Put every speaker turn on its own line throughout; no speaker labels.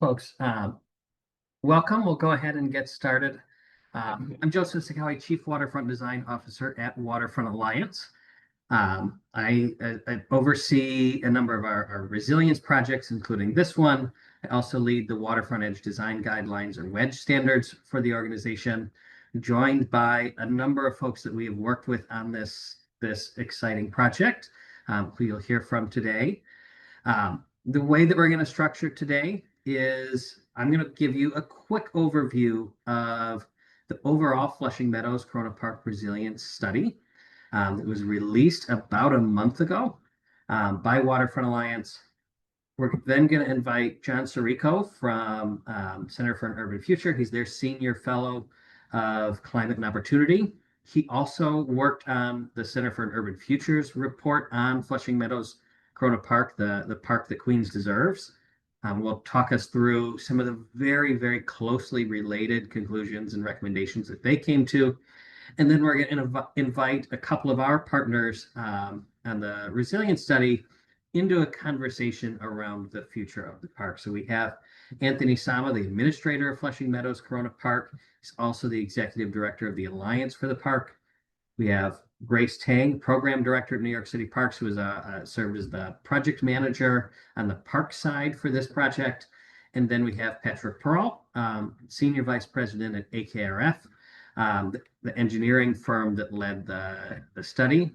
Folks, welcome. We'll go ahead and get started. I'm Joseph Sutkowi, Chief Waterfront Design Officer at Waterfront Alliance. I oversee a number of our resilience projects, including this one. I also lead the Waterfront Edge Design Guidelines or WEDGE standards for the organization, joined by a number of folks that we have worked with on this exciting project, who you'll hear from today. The way that we're going to structure today is I'm going to give you a quick overview of the overall Flushing Meadows Corona Park Resilience Study. It was released about a month ago by Waterfront Alliance. We're then going to invite John Surico from Center for an Urban Future. He's their Senior Fellow of Climate and Opportunity. He also worked on the Center for an Urban Futures report on Flushing Meadows Corona Park, the park that Queens deserves. Will talk us through some of the very, very closely related conclusions and recommendations that they came to. And then we're going to invite a couple of our partners on the resilience study into a conversation around the future of the park. So we have Anthony Sama, the administrator of Flushing Meadows Corona Park. He's also the executive director of the Alliance for the park. We have Grace Tang, program director at New York City Parks, who is served as the project manager on the park side for this project. And then we have Patrick Parault, senior vice president at AKRF, the engineering firm that led the study.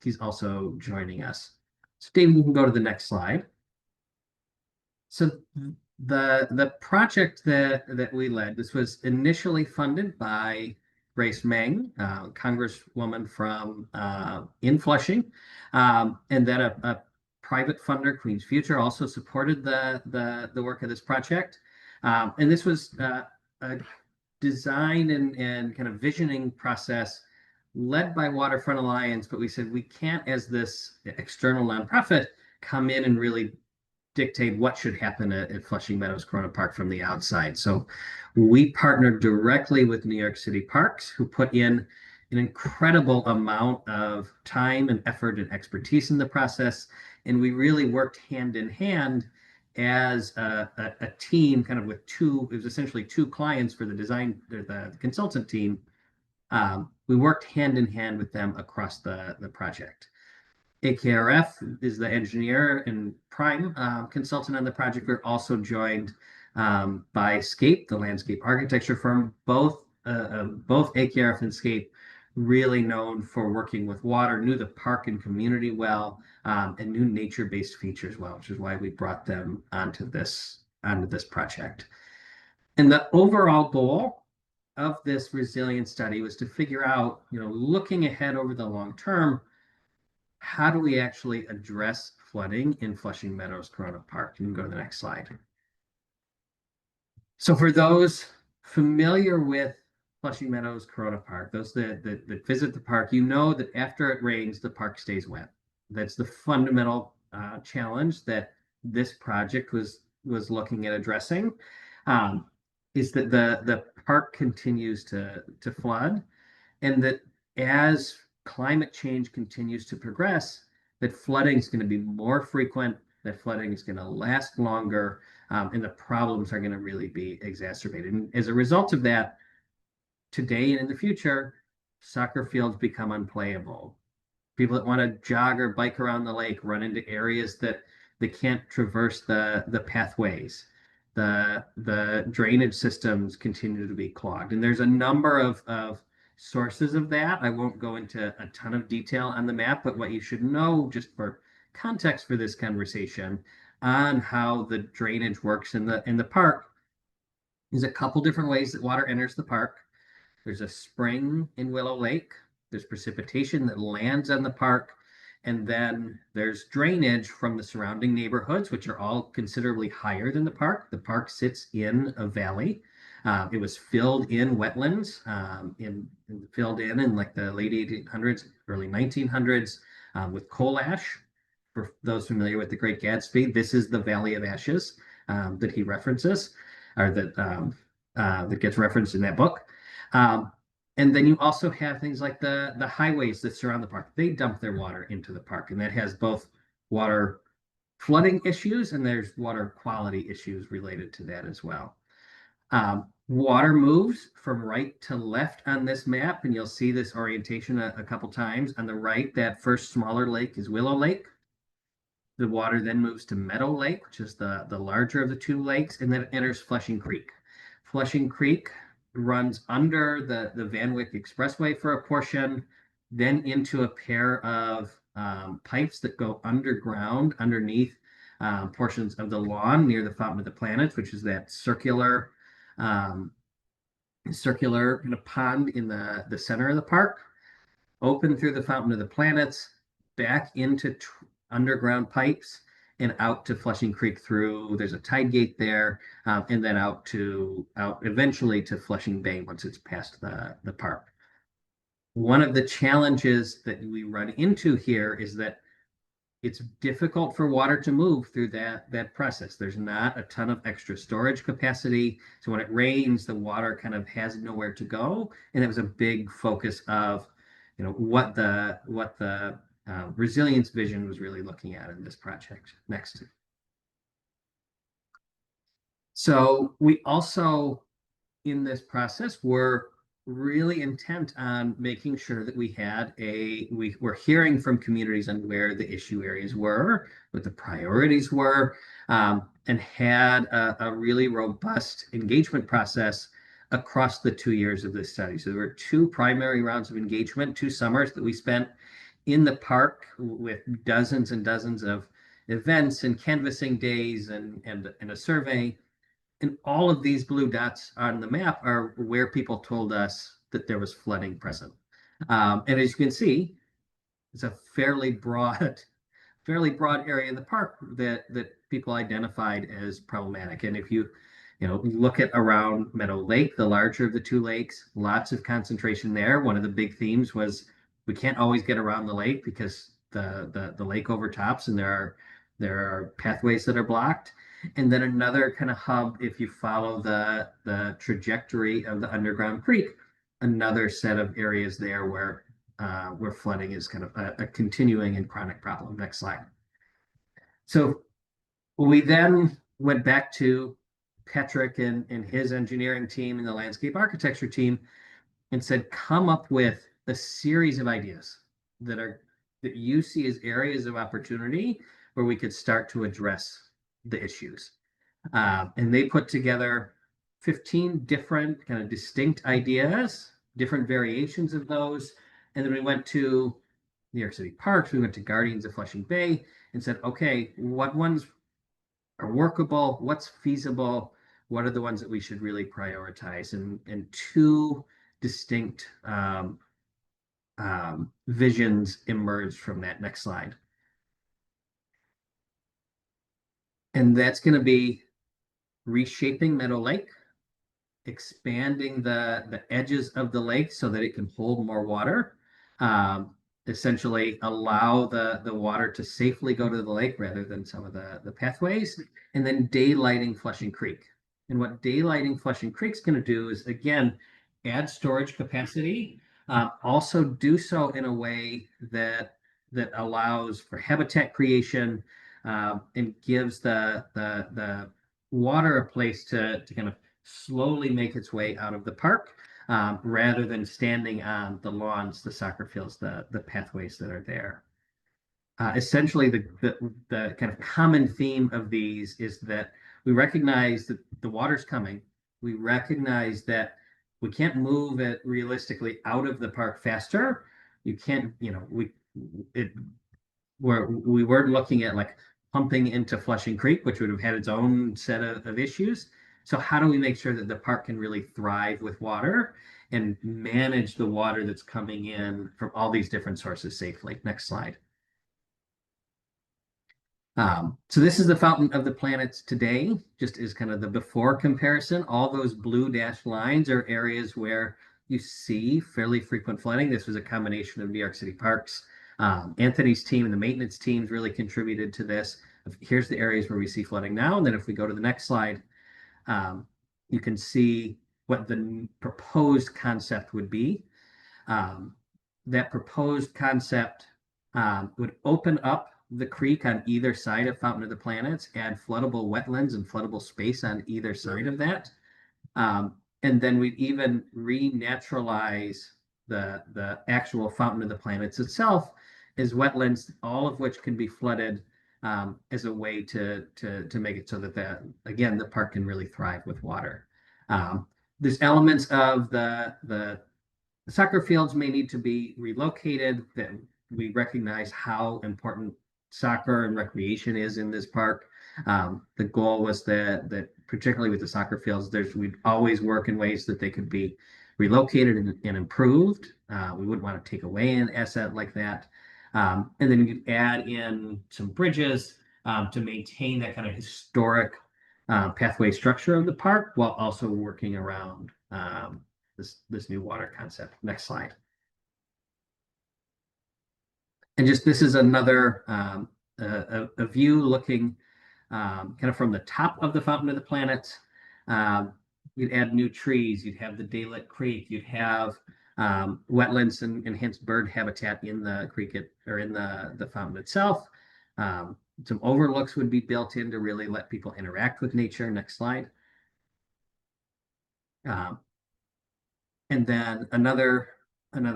He's also joining us. So David, you can go to the next slide. So the project that we led, this was initially funded by Grace Meng, Congresswoman from in Flushing, and then a private funder, Queens Future, also supported the work of this project. And this was a design and kind of visioning process led by Waterfront Alliance, but we said we can't, as this external nonprofit, come in and really dictate what should happen at Flushing Meadows Corona Park from the outside. So we partnered directly with New York City Parks, who put in an incredible amount of time and effort and expertise in the process. And we really worked hand in hand as a team, kind of with it was essentially two clients for the design, the consultant team. We worked hand in hand with them across the project. AKRF is the engineer and prime consultant on the project. We're also joined by Scape, the landscape architecture firm. Both AKRF and Scape really known for working with water, knew the park and community well, and knew nature-based features well, which is why we brought them onto this project. And the overall goal of this resilience study was to figure out, looking ahead over the long term, how do we actually address flooding in Flushing Meadows Corona Park? You can go to the next slide. So for those familiar with Flushing Meadows Corona Park, those that visit the park, you know that after it rains, the park stays wet. That's the fundamental challenge that this project was looking at addressing, is that the park continues to flood, and that as climate change continues to progress, that flooding is going to be more frequent, that flooding is going to last longer, and the problems are going to really be exacerbated. And as a result of that, today and in the future, soccer fields become unplayable. People that want to jog or bike around the lake run into areas that they can't traverse the pathways. The drainage systems continue to be clogged. And there's a number of sources of that. I won't go into a ton of detail on the map, but what you should know, just for context for this conversation on how the drainage works in the park, is a couple different ways that water enters the park. There's a spring in Willow Lake. There's precipitation that lands on the park. And then there's drainage from the surrounding neighborhoods, which are all considerably higher than the park. The park sits in a valley. It was filled in wetlands, filled in like the late 1800s, early 1900s, with coal ash. For those familiar with The Great Gatsby, this is the Valley of Ashes that he references, or that gets referenced in that book. And then you also have things like the highways that surround the park. They dump their water into the park, and that has both water flooding issues, and there's water quality issues related to that as well. Water moves from right to left on this map, and you'll see this orientation a couple times. On the right, that first smaller lake is Willow Lake. The water then moves to Meadow Lake, which is the larger of the two lakes, and then it enters Flushing Creek. Flushing Creek runs under the Van Wyck Expressway for a portion, then into a pair of pipes that go underground underneath portions of the lawn near the Fountain of the Planets, which is that um, circular kind of pond in the center of the park, open through the Fountain of the Planets, back into underground pipes, and out to Flushing Creek through. There's a tide gate there, and then out eventually to Flushing Bay once it's past the park. One of the challenges that we run into here is that it's difficult for water to move through that process. There's not a ton of extra storage capacity. So when it rains, the water kind of has nowhere to go. And it was a big focus of, what the resilience vision was really looking at in this project. Next. So we also, in this process, were really intent on making sure that we were hearing from communities on where the issue areas were, what the priorities were, and had a really robust engagement process across the 2 years of this study. So there were two primary rounds of engagement, 2 summers that we spent in the park with dozens and dozens of events and canvassing days and a survey. And all of these blue dots on the map are where people told us that there was flooding present. And as you can see, it's a fairly broad area in the park that people identified as problematic. And if you look at around Meadow Lake, the larger of the two lakes, lots of concentration there. One of the big themes was we can't always get around the lake because the lake overtops and there are pathways that are blocked. And then another kind of hub, if you follow the trajectory of the underground creek, another set of areas there where flooding is kind of a continuing and chronic problem. Next slide. So we then went back to Patrick and his engineering team and the landscape architecture team and said, come up with a series of ideas that you see as areas of opportunity where we could start to address the issues. And they put together 15 different kind of distinct ideas, different variations of those. And then we went to New York City Parks, we went to Guardians of Flushing Bay and said, okay, what ones are workable? What's feasible? What are the ones that we should really prioritize? And two distinct visions emerged from that. Next slide. And that's going to be reshaping Meadow Lake, expanding the edges of the lake so that it can hold more water, essentially allow the water to safely go to the lake rather than some of the pathways, and then daylighting Flushing Creek. And what daylighting Flushing Creek is going to do is, again, add storage capacity, also do so in a way that allows for habitat creation, and gives the water a place to kind of slowly make its way out of the park, rather than standing on the lawns, the soccer fields, the pathways that are there. Essentially, the kind of common theme of these is that we recognize that the water's coming. We recognize that we can't move it realistically out of the park faster. You can't, we weren't looking at like pumping into Flushing Creek, which would have had its own set of issues. So how do we make sure that the park can really thrive with water and manage the water that's coming in from all these different sources safely? Next slide. So this is the Fountain of the Planets today, just as kind of the before comparison. All those blue dashed lines are areas where you see fairly frequent flooding. This was a combination of New York City Parks. Anthony's team and the maintenance teams really contributed to this. Here's the areas where we see flooding now. And then if we go to the next slide, you can see what the proposed concept would be. That proposed concept would open up the creek on either side of Fountain of the Planets, add floodable wetlands and floodable space on either side of that. And then we'd even renaturalize the actual Fountain of the Planets itself as wetlands, all of which can be flooded as a way to make it so that again the park can really thrive with water. There's elements of the soccer fields may need to be relocated. That we recognize how important soccer and recreation is in this park. The goal was that particularly with the soccer fields, we'd always work in ways that they could be relocated and improved. We wouldn't want to take away an asset like that. And then you'd add in some bridges to maintain that kind of historic pathway structure of the park while also working around this new water concept. Next slide. And just this is another a view looking kind of from the top of the Fountain of the Planets. You'd add new trees. You'd have the Daylit Creek. You'd have wetlands and hence bird habitat in the creek or in the fountain itself. Some overlooks would be built in to really let people interact with nature. Next slide. And then another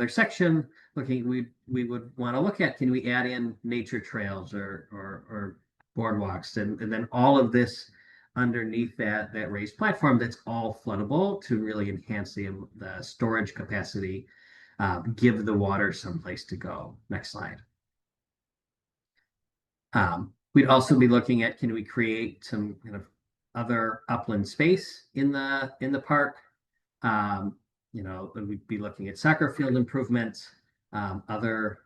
section looking, we would want to look at, can we add in nature trails or boardwalks, and then all of this underneath that raised platform that's all floodable to really enhance the storage capacity, give the water someplace to go. Next slide. We'd also be looking at, can we create some kind of other upland space in the park? We'd be looking at soccer field improvements, other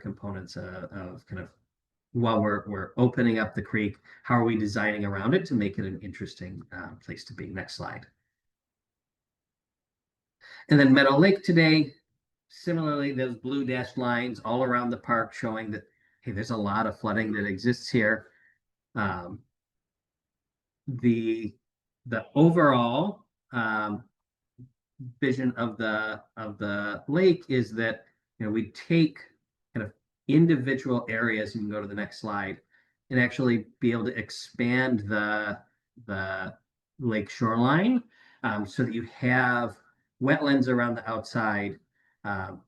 components of kind of while we're opening up the creek, how are we designing around it to make it an interesting place to be? Next slide. And then Meadow Lake today, similarly, those blue dashed lines all around the park showing that, hey, there's a lot of flooding that exists here. The overall vision of the lake is that we take kind of individual areas. You can go to the next slide and actually be able to expand the lake shoreline so that you have wetlands around the outside that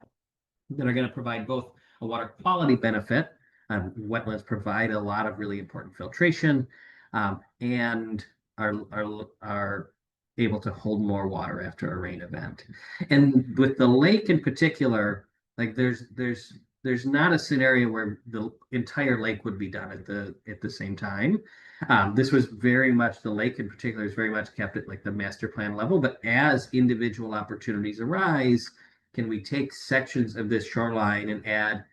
are going to provide both a water quality benefit. Wetlands provide a lot of really important filtration and are able to hold more water after a rain event. And with the lake in particular, like there's not a scenario where the entire lake would be done at the same time. This was very much, the lake in particular is very much kept at like the master plan level, but as individual opportunities arise, can we take sections of this shoreline and add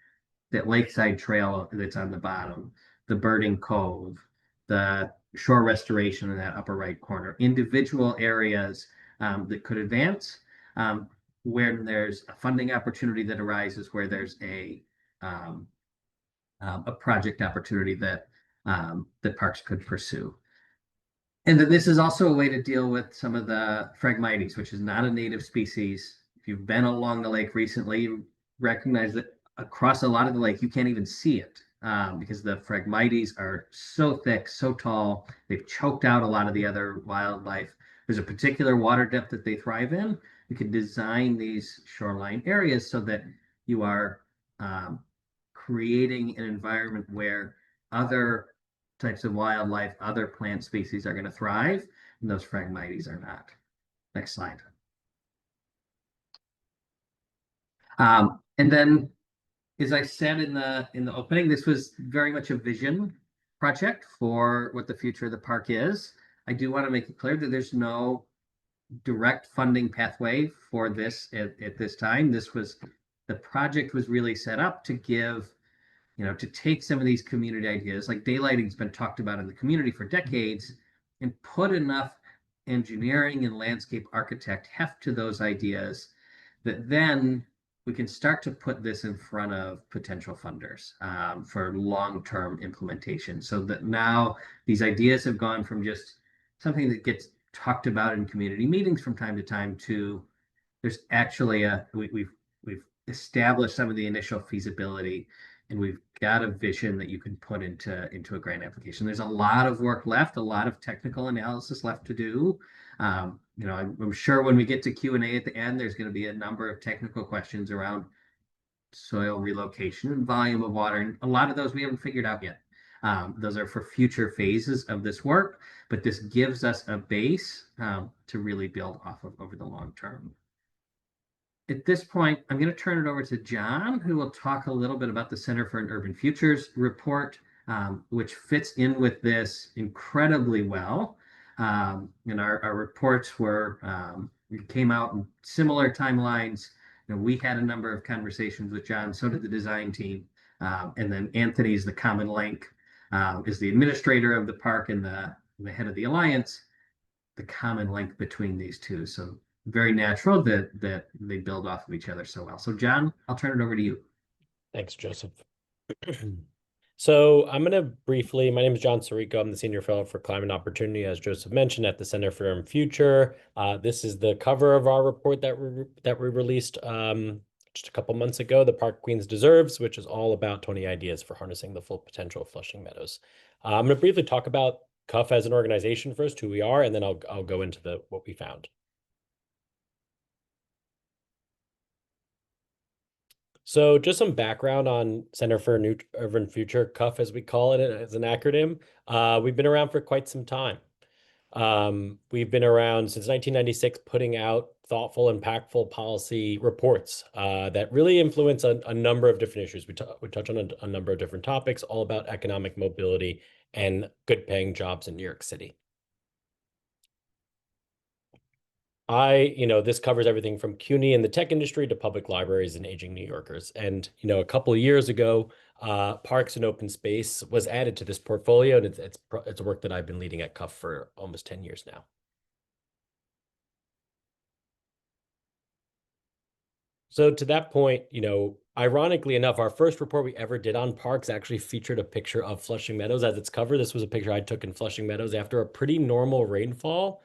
that lakeside trail that's on the bottom, the birding cove, the shore restoration in that upper right corner, individual areas that could advance where there's a funding opportunity that arises, where there's a project opportunity that parks could pursue. And then this is also a way to deal with some of the Phragmites, which is not a native species. If you've been along the lake recently, you recognize that across a lot of the lake, you can't even see it because the Phragmites are so thick, so tall. They've choked out a lot of the other wildlife. There's a particular water depth that they thrive in. You can design these shoreline areas so that you are creating an environment where other types of wildlife, other plant species are going to thrive, and those Phragmites are not. Next slide. And then, as I said in the opening, this was very much a vision project for what the future of the park is. I do want to make it clear that there's no direct funding pathway for this at this time. The project was really set up to give, to take some of these community ideas, like daylighting's been talked about in the community for decades, and put enough engineering and landscape architect heft to those ideas that then we can start to put this in front of potential funders for long-term implementation, so that now these ideas have gone from just something that gets talked about in community meetings from time to time to there's actually we've established some of the initial feasibility. and we've got a vision that you can put into a grant application. There's a lot of work left, a lot of technical analysis left to do. I'm sure when we get to Q&A at the end, there's going to be a number of technical questions around soil relocation and volume of water, and a lot of those we haven't figured out yet. Those are for future phases of this work, but this gives us a base to really build off of over the long term. At this point, I'm going to turn it over to John, who will talk a little bit about the Center for an Urban Futures report, which fits in with this incredibly well. And our reports came out in similar timelines. We had a number of conversations with John, so did the design team. And then Anthony's the common link, is the administrator of the park and the head of the alliance, the common link between these two. So very natural that they build off of each other so well. So John, I'll turn it over to you.
Thanks, Joseph. So I'm going to briefly, my name is John Surico. I'm the Senior Fellow for Climate Opportunity, as Joseph mentioned, at the Center for Urban Future. This is the cover of our report that we released just a couple months ago, The Park Queens Deserves, which is all about 20 ideas for harnessing the full potential of Flushing Meadows. I'm going to briefly talk about CUF as an organization first, who we are, and then I'll go into what we found. So just some background on Center for Urban Future, CUF as we call it as an acronym. We've been around for quite some time. We've been around since 1996, putting out thoughtful, impactful policy reports that really influence a number of different issues. We touch on a number of different topics, all about economic mobility and good paying jobs in New York City. This covers everything from CUNY and the tech industry to public libraries and aging New Yorkers. And, a couple of years ago, Parks and Open Space was added to this portfolio, and it's work that I've been leading at CUF for almost 10 years now. So to that point, ironically enough, our first report we ever did on parks actually featured a picture of Flushing Meadows as its cover. This was a picture I took in Flushing Meadows after a pretty normal rainfall.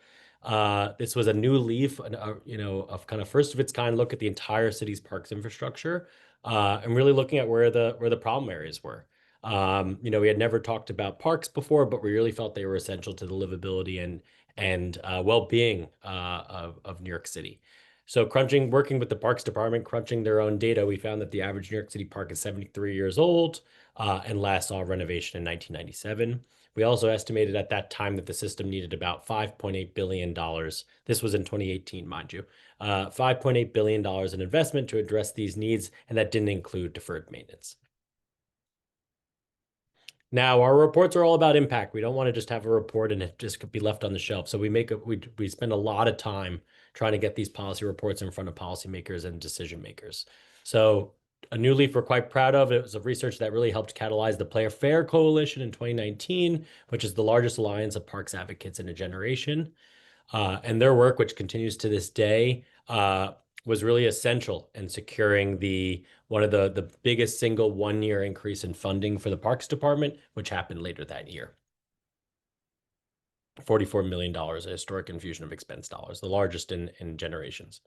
This was a new leaf, of kind of first of its kind look at the entire city's parks infrastructure, and really looking at where the problem areas were. We had never talked about parks before, but we really felt they were essential to the livability and well-being of New York City. So working with the Parks Department, crunching their own data, we found that the average New York City park is 73 years old and last saw renovation in 1997. We also estimated at that time that the system needed about $5.8 billion. This was in 2018, mind you. $5.8 billion in investment to address these needs, and that didn't include deferred maintenance. Now, our reports are all about impact. We don't want to just have a report and it just could be left on the shelf. So we spend a lot of time trying to get these policy reports in front of policymakers and decision makers. So a new leaf we're quite proud of. It was a research that really helped catalyze the Play Fair Coalition in 2019, which is the largest alliance of parks advocates in a generation. And their work, which continues to this day, was really essential in securing one of the biggest single one-year increase in funding for the Parks Department, which happened later that year. $44 million, a historic infusion of expense dollars, the largest in generations.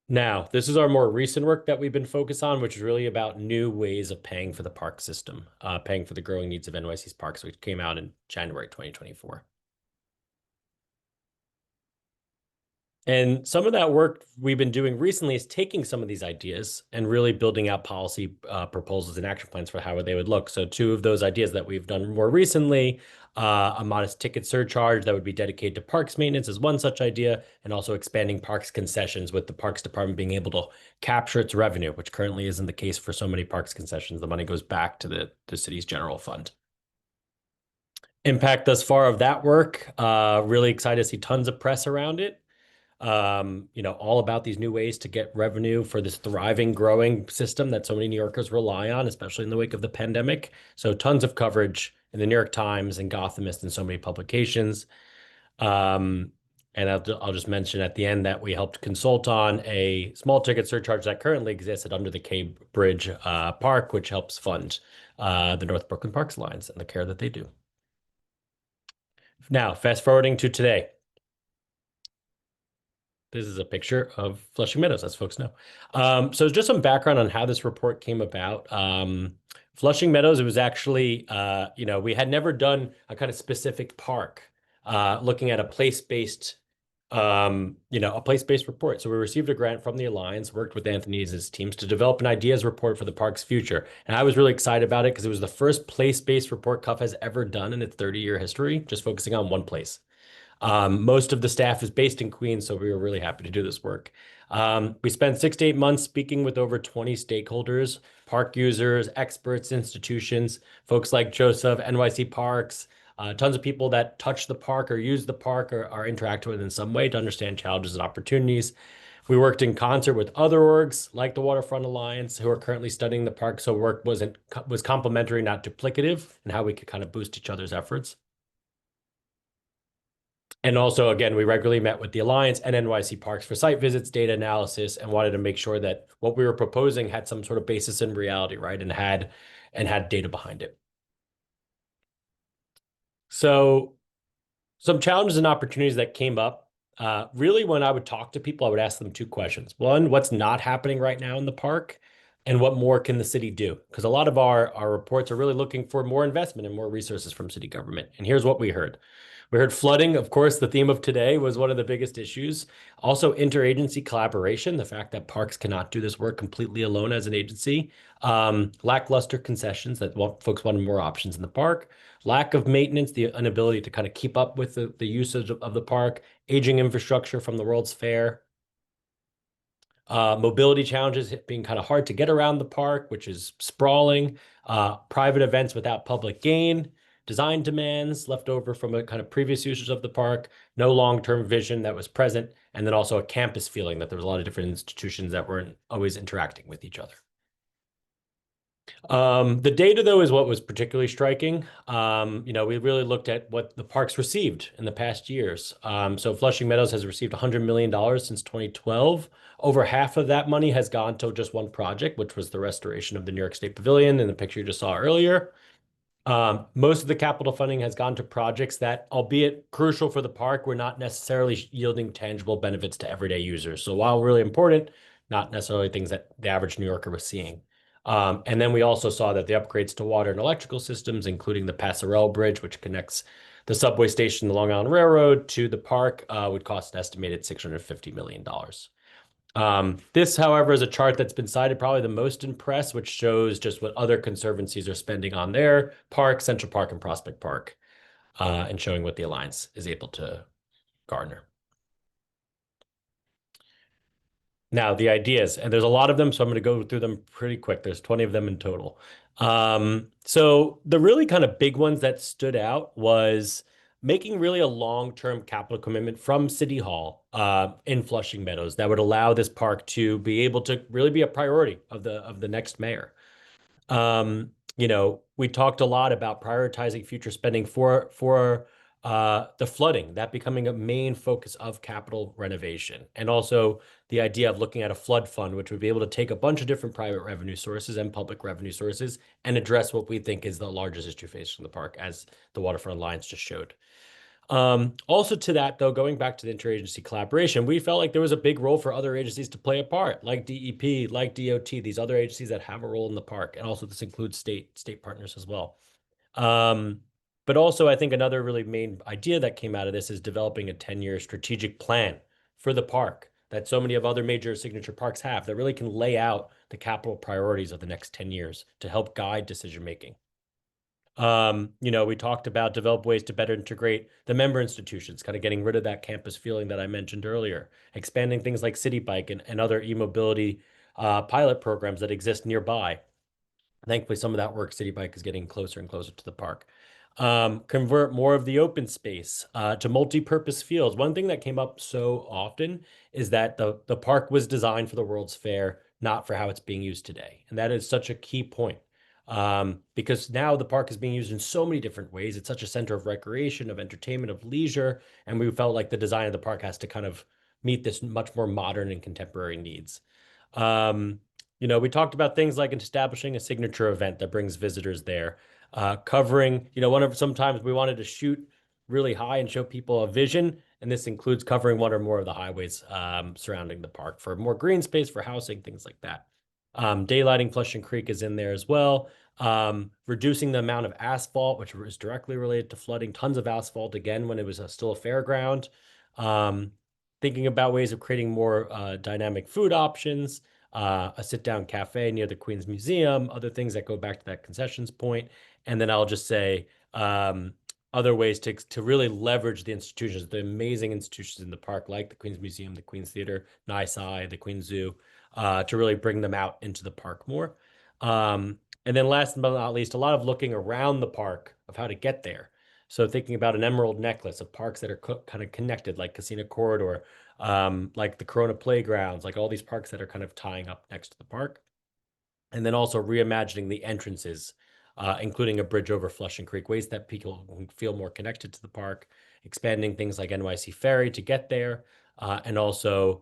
Now, this is our more recent work that we've been focused on, which is really about new ways of paying for the park system, paying for the growing needs of NYC's parks, which came out in January 2024. And some of that work we've been doing recently is taking some of these ideas and really building out policy proposals and action plans for how they would look. So two of those ideas that we've done more recently, a modest ticket surcharge that would be dedicated to parks maintenance is one such idea, and also expanding parks concessions with the Parks Department being able to capture its revenue, which currently isn't the case for so many parks concessions. The money goes back to the city's general fund. Impact thus far of that work, really excited to see tons of press around it. All about these new ways to get revenue for this thriving, growing system that so many New Yorkers rely on, especially in the wake of the pandemic. So tons of coverage in the New York Times and Gothamist and so many publications. And I'll just mention at the end that we helped consult on a small ticket surcharge that currently exists at Under the K Bridge Park, which helps fund the North Brooklyn Parks Alliance and the care that they do. Now, fast forwarding to today. This is a picture of Flushing Meadows, as folks know. So just some background on how this report came about. Flushing Meadows, it was actually, we had never done a kind of specific park looking at a place-based, a place-based report. So we received a grant from the Alliance, worked with Anthony's teams to develop an ideas report for the park's future. And I was really excited about it because it was the first place-based report CUF has ever done in its 30-year history, just focusing on one place. Most of the staff is based in Queens, so we were really happy to do this work. We spent 6 to 8 months speaking with over 20 stakeholders, park users, experts, institutions, folks like Joseph, NYC Parks, tons of people that touch the park or use the park or interact with it in some way to understand challenges and opportunities. We worked in concert with other orgs like the Waterfront Alliance, who are currently studying the park, so work was complementary, not duplicative, and how we could kind of boost each other's efforts. And also, again, we regularly met with the Alliance and NYC Parks for site visits, data analysis, and wanted to make sure that what we were proposing had some sort of basis in reality, right? And had data behind it. So some challenges and opportunities that came up. Really, when I would talk to people, I would ask them 2 questions. One, what's not happening right now in the park? And what more can the city do? Because a lot of our reports are really looking for more investment and more resources from city government. And here's what we heard. We heard flooding, of course, the theme of today was one of the biggest issues. Also, interagency collaboration, the fact that parks cannot do this work completely alone as an agency. Lackluster concessions, that folks wanted more options in the park. Lack of maintenance, the inability to kind of keep up with the usage of the park. Aging infrastructure from the World's Fair. Mobility challenges being kind of hard to get around the park, which is sprawling. Private events without public gain. Design demands left over from a kind of previous usage of the park, no long-term vision that was present, and then also a campus feeling that there was a lot of different institutions that weren't always interacting with each other. The data, though, is what was particularly striking. We really looked at what the parks received in the past years. So Flushing Meadows has received $100 million since 2012. Over half of that money has gone to just one project, which was the restoration of the New York State Pavilion in the picture you just saw earlier. Most of the capital funding has gone to projects that, albeit crucial for the park, were not necessarily yielding tangible benefits to everyday users. So while really important, not necessarily things that the average New Yorker was seeing. And then we also saw that the upgrades to water and electrical systems, including the Parault Bridge, which connects the subway station, the Long Island Railroad, to the park, would cost an estimated $650 million. This, however, is a chart that's been cited probably the most in press, which shows just what other conservancies are spending on their park, Central Park and Prospect Park, and showing what the Alliance is able to garner. Now, the ideas, and there's a lot of them, so I'm going to go through them pretty quick. There's 20 of them in total. So the really kind of big ones that stood out was making really a long-term capital commitment from City Hall in Flushing Meadows that would allow this park to be able to really be a priority of the next mayor. We talked a lot about prioritizing future spending for the flooding, that becoming a main focus of capital renovation, and also the idea of looking at a flood fund, which would be able to take a bunch of different private revenue sources and public revenue sources and address what we think is the largest issue facing the park, as the Waterfront Alliance just showed. Also to that, though, going back to the interagency collaboration, we felt like there was a big role for other agencies to play a part, like DEP, like DOT, these other agencies that have a role in the park. And also this includes state partners as well. But also, I think another really main idea that came out of this is developing a 10-year strategic plan for the park that so many of other major signature parks have that really can lay out the capital priorities of the next 10 years to help guide decision-making. We talked about develop ways to better integrate the member institutions, kind of getting rid of that campus feeling that I mentioned earlier, expanding things like City Bike and other e-mobility pilot programs that exist nearby. Thankfully, some of that work, City Bike, is getting closer and closer to the park. Convert more of the open space to multi-purpose fields. One thing that came up so often is that the park was designed for the World's Fair, not for how it's being used today. And that is such a key point. Because now the park is being used in so many different ways. It's such a center of recreation, of entertainment, of leisure. And we felt like the design of the park has to kind of meet this much more modern and contemporary needs. We talked about things like establishing a signature event that brings visitors there, covering, sometimes we wanted to shoot really high and show people a vision. And this includes covering one or more of the highways surrounding the park for more green space, for housing, things like that. Daylighting Flushing Creek is in there as well. Reducing the amount of asphalt, which is directly related to flooding, tons of asphalt again when it was still a fairground. Thinking about ways of creating more dynamic food options, a sit-down cafe near the Queen's Museum, other things that go back to that concessions point. And then I'll just say other ways to really leverage the institutions, the amazing institutions in the park, like the Queen's Museum, the Queen's Theater, NYSI, the Queen's Zoo, to really bring them out into the park more. And then last but not least, a lot of looking around the park of how to get there. So thinking about an emerald necklace of parks that are kind of connected, like Casino Corridor, like the Corona Playgrounds, like all these parks that are kind of tying up next to the park. And then also reimagining the entrances, including a bridge over Flushing Creek, ways that people can feel more connected to the park, expanding things like NYC Ferry to get there, and also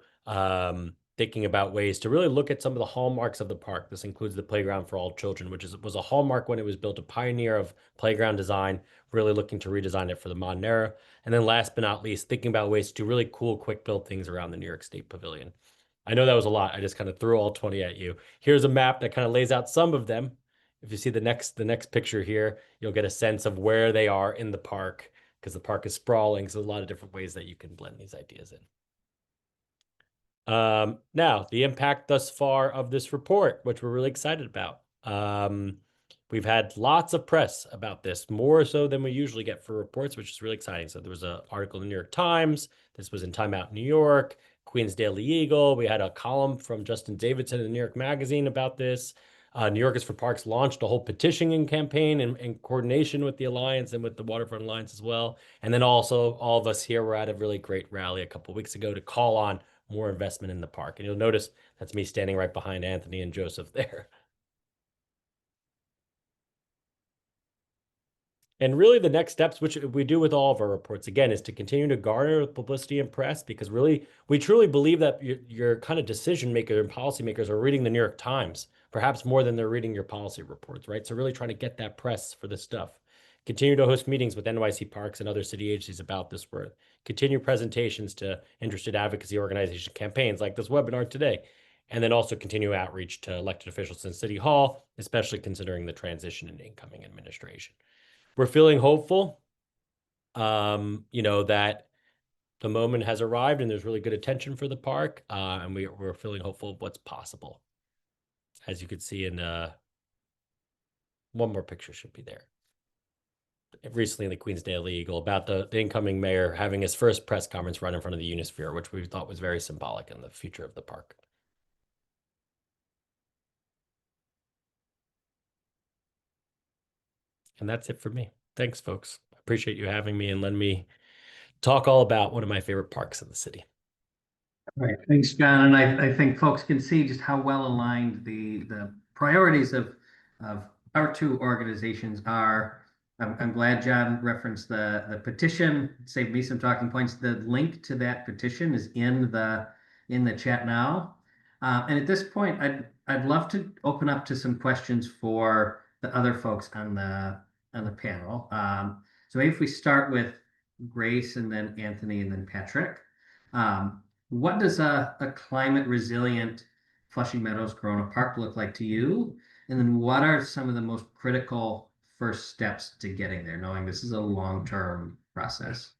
thinking about ways to really look at some of the hallmarks of the park. This includes the playground for all children, which was a hallmark when it was built, a pioneer of playground design, really looking to redesign it for the modern era. And then last but not least, thinking about ways to do really cool, quick build things around the New York State Pavilion. I know that was a lot. I just kind of threw all 20 at you. Here's a map that kind of lays out some of them. If you see the next picture here, you'll get a sense of where they are in the park, because the park is sprawling. So there's a lot of different ways that you can blend these ideas in. Now, the impact thus far of this report, which we're really excited about. We've had lots of press about this, more so than we usually get for reports, which is really exciting. So there was an article in the New York Times. This was in Time Out New York, Queens Daily Eagle. We had a column from Justin Davidson in the New York Magazine about this. New Yorkers for Parks launched a whole petitioning campaign in coordination with the Alliance and with the Waterfront Alliance as well. And then also all of us here were at a really great rally a couple of weeks ago to call on more investment in the park. And you'll notice that's me standing right behind Anthony and Joseph there. And really the next steps, which we do with all of our reports, again, is to continue to garner publicity and press, because really, we truly believe that your kind of decision makers and policymakers are reading the New York Times, perhaps more than they're reading your policy reports, right? So really trying to get that press for this stuff. Continue to host meetings with NYC Parks and other city agencies about this work. Continue presentations to interested advocacy organization campaigns like this webinar today. And then also continue outreach to elected officials in City Hall, especially considering the transition in incoming administration. We're feeling hopeful, that the moment has arrived and there's really good attention for the park, and we're feeling hopeful of what's possible. As you can see in one more picture should be there. Recently in the Queens Daily Eagle about the incoming mayor having his first press conference right in front of the Unisphere, which we thought was very symbolic in the future of the park. And that's it for me. Thanks, folks. Appreciate you having me and letting me talk all about one of my favorite parks in the city.
All right, thanks, John. And I think folks can see just how well aligned the priorities of our two organizations are. I'm glad John referenced the petition. Saved me some talking points. The link to that petition is in the chat now. And at this point, I'd love to open up to some questions for the other folks on the panel. So maybe if we start with Grace and then Anthony and then Patrick. What does a climate resilient Flushing Meadows Corona Park look like to you? And then what are some of the most critical first steps to getting there, knowing this is a long-term process?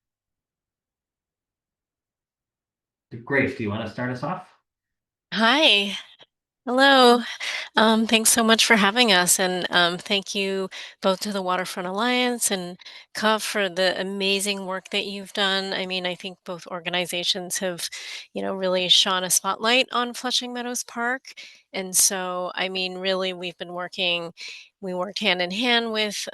Grace, do you want to start us off?
Hi. Hello. Thanks so much for having us. And thank you both to the Waterfront Alliance and CUF for the amazing work that you've done. I mean, I think both organizations have, really shone a spotlight on Flushing Meadows Park. And so, I mean, really, we worked hand in hand with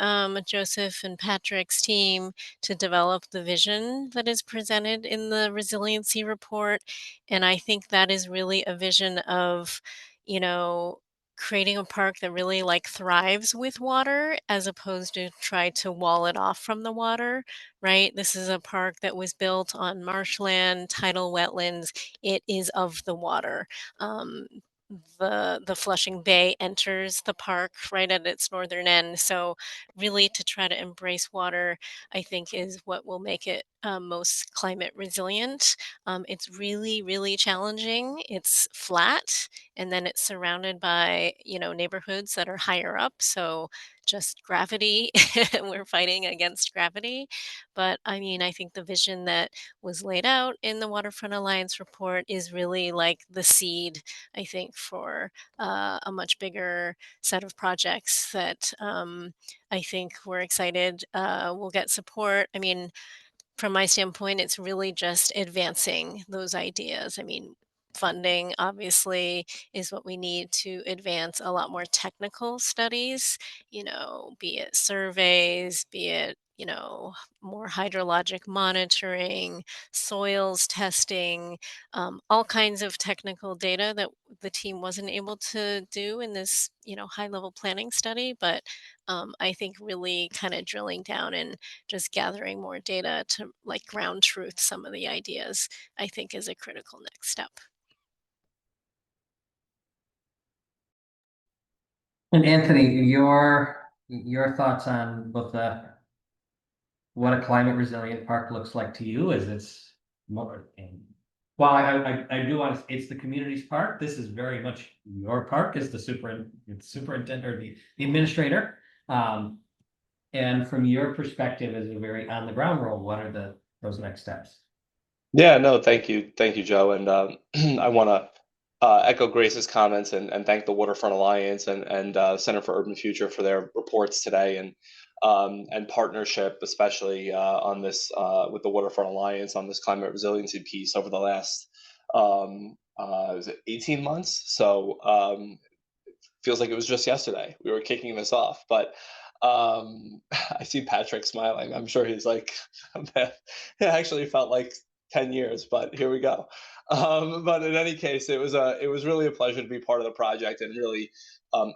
Joseph and Patrick's team to develop the vision that is presented in the resiliency report. And I think that is really a vision of, you know, creating a park that really like thrives with water as opposed to try to wall it off from the water, right? This is a park that was built on marshland, tidal wetlands. It is of the water. the Flushing Bay enters the park right at its northern end. So really to try to embrace water, I think is what will make it most climate resilient. It's really, really challenging. It's flat and then it's surrounded by, neighborhoods that are higher up. So just gravity, we're fighting against gravity. But I mean, I think the vision that was laid out in the Waterfront Alliance report is really like the seed, I think, for a much bigger set of projects that I think we're excited will get support. I mean, from my standpoint, it's really just advancing those ideas. I mean, funding obviously is what we need to advance a lot more technical studies, be it surveys, be it, more hydrologic monitoring, soils testing, all kinds of technical data that the team wasn't able to do in this, high level planning study. But I think really kind of drilling down and just gathering more data to like ground truth some of the ideas, I think is a critical next step.
And Anthony, your thoughts on both what a climate resilient park looks like to you? Is it's more well, I do want to. It's the community's park. This is very much your park as the superintendent or the administrator. And from your perspective as a very on the ground role, what are those next steps?
Yeah, no, thank you, Joe, and I want to echo Grace's comments and thank the Waterfront Alliance and Center for Urban Future for their reports today and partnership, especially on this with the Waterfront Alliance on this climate resiliency piece over the last is it 18 months? So feels like it was just yesterday we were kicking this off, but I see Patrick smiling. I'm sure he's like, it actually felt like 10 years, but here we go. But in any case, it was really a pleasure to be part of the project and really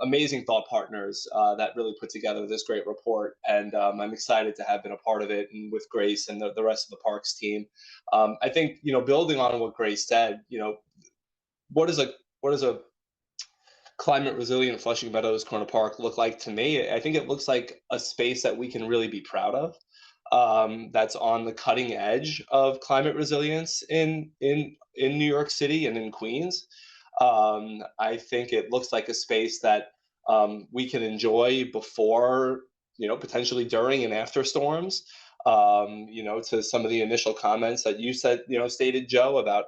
amazing thought partners that really put together this great report. And I'm excited to have been a part of it and with Grace and the rest of the parks team. I think, building on what Grace said, what does a climate resilient Flushing Meadows Corona Park look like to me? I think it looks like a space that we can really be proud of. That's on the cutting edge of climate resilience in New York City and in Queens. I think it looks like a space that we can enjoy before, potentially during and after storms. To some of the initial comments that you said, stated, Joe, about